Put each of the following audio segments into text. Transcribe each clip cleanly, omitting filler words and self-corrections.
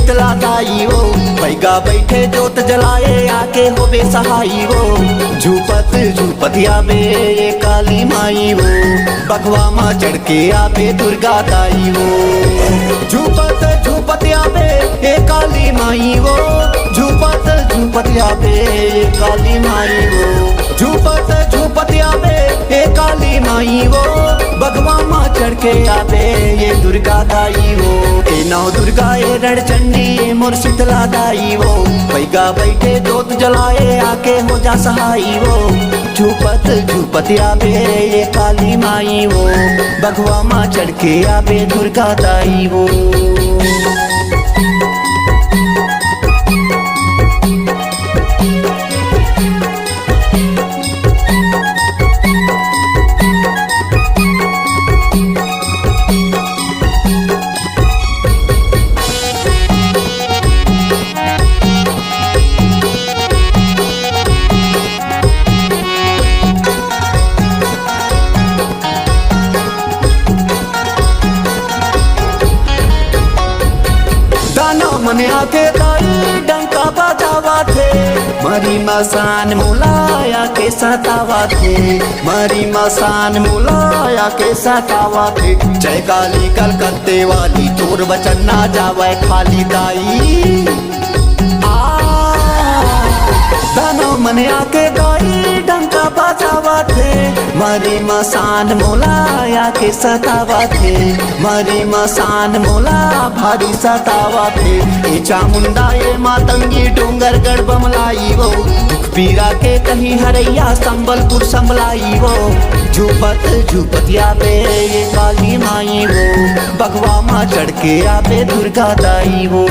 शीतला दाई वो, बैगा बैठे जोत जलाए आके हो बेसहाई वो। झूपत झूपत आवे ये काली माई वो, बघवा माँ चढ़ के आवे दुर्गा दाई वो। झूपत झूपत आवे ये काली माई वो, झूपत झूपत आवे ये काली माई वो। झूपत झूपत आवे ये काली माई वो, बघवा माँ चढ़ के आवे ये दुर्गा दाई वो। ए नौ दुर्गा ए रणचंडी ए मोर शीतला दाई वो, बैगा बैठे जोत जलाए आके हो जा सहाई वो। झूपत झूपत आवे ये काली माई वो, बघवा माँ चढ़ के आवे दुर्गा दाई वो। मने आके ताई डंका बजावा थे, मरी मसान मुलाया के सतावा थे। मरी मसान मुलाया के सतावा थे। जय काली कलकत्ते वाली तोर वचन ना जावे खाली दाई। दानो मने आके ताई डंका बजावा थे, मरी मसान मोलाया के सतावा थे। मरी मसान मोला भारी सतावा थे। ए चामुंडा ए मातंगी डूंगर गढ़ बमलाई वो, दुख पीरा के कहीं हरैया संबलपुर संभलाई वो। झूपत झूपत आवे ये काली माई वो, बघवा माँ चढ़ के आवे दुर्गा दाई वो।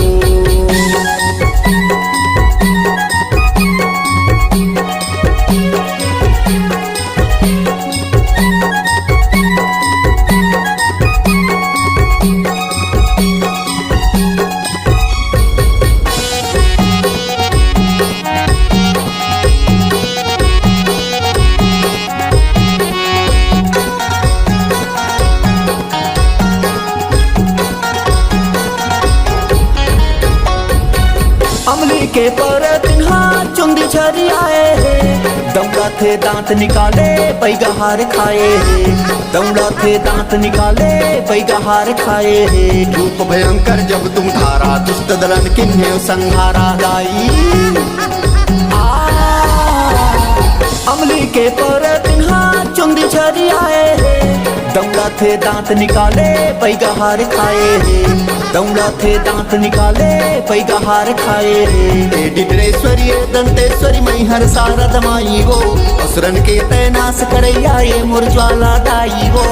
अमली के पर तिन्हा चुंदी छरी आए, दौड़ा थे दांत निकाले बैगा हार खाए। दौड़ा थे दांत निकाले बैगा हार खाए। रूप भयंकर जब तुम धारा, दुष्ट दलन किन्हे संहारा दाई। अमली के पर तिन्हा चुंदी छरी आए, दौड़ा थे दांत निकाले बैगा हार खाए। दौड़ा थे दांत निकाले बैगा हार खाए। डिडरेश्वरी दंतेश्वरी मैहर शारद माई वो, असुरन के तैनाश करैया ये मुरज्वाला दाई वो।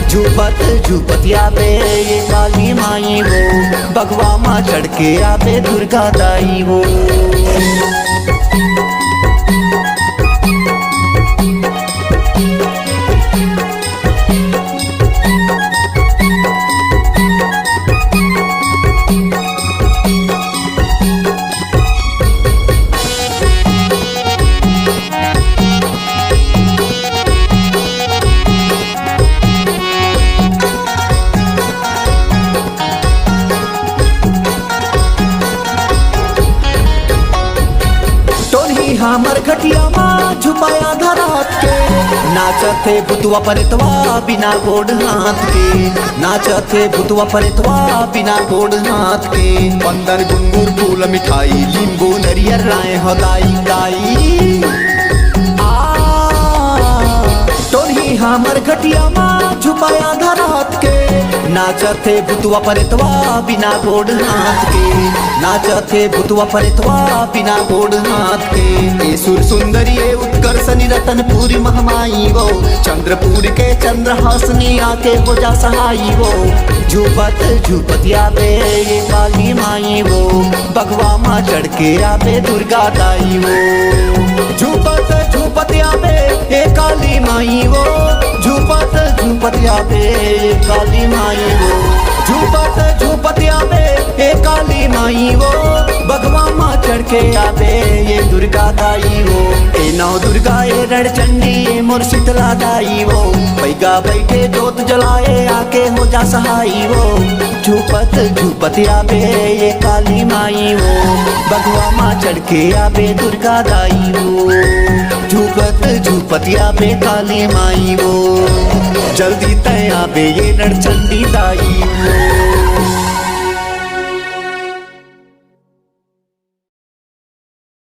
झूपत झूपत आवे ये काली माई वो, बघवा माँ चढ़ के आवे दुर्गा दाई वो। हमर घटिया माँ झुपाया धरात के, नाचते भुतवा परितवा बिना गोड़ हाथ के। नाचते भुतवा परितवा बिना गोड़ हाथ के। बंदर गुंगुर फूल मिठाई लींबू नरियर राय हदाई दाई। तोरी हमर घटिया माँ झुपाया धरात के, नाचते भुतवा परितवा बिना गोड़ हाथ के। नाचते भुतवा परितवा बिना गोड़ हाथ के। सुर सुंदरी उत्कर्षणी रतनपुरी महमाई वो, चंद्रपुर के चंद्रहासनी आके हो जा सहाई वो। झूपत झूपत आवे ये काली माई वो, बघवा माँ चढ़ के आवे दुर्गा दाई वो। झूपत झूपत आवे ये काली माई वो, झूपत झूपत आवे ये काली माई वो। झूपत झूपत आवे ये काली माई वो, बघवा माँ चढ़ के आवे ये दुर्गा दाई वो। ए नौ दुर्गा ए रणचंडी ए मोर शीतला दाई वो। पैगा बैठे जोत जलाए आके हो जा सहाई वो। झूपत झूपत आबे ये काली माई वो। बघवा माँ चढ़ के आबे दुर्गा दाई वो। झूपत झूपत आबे काली माई वो। जल्दी तय आबे ये रणचंडी दाई वो।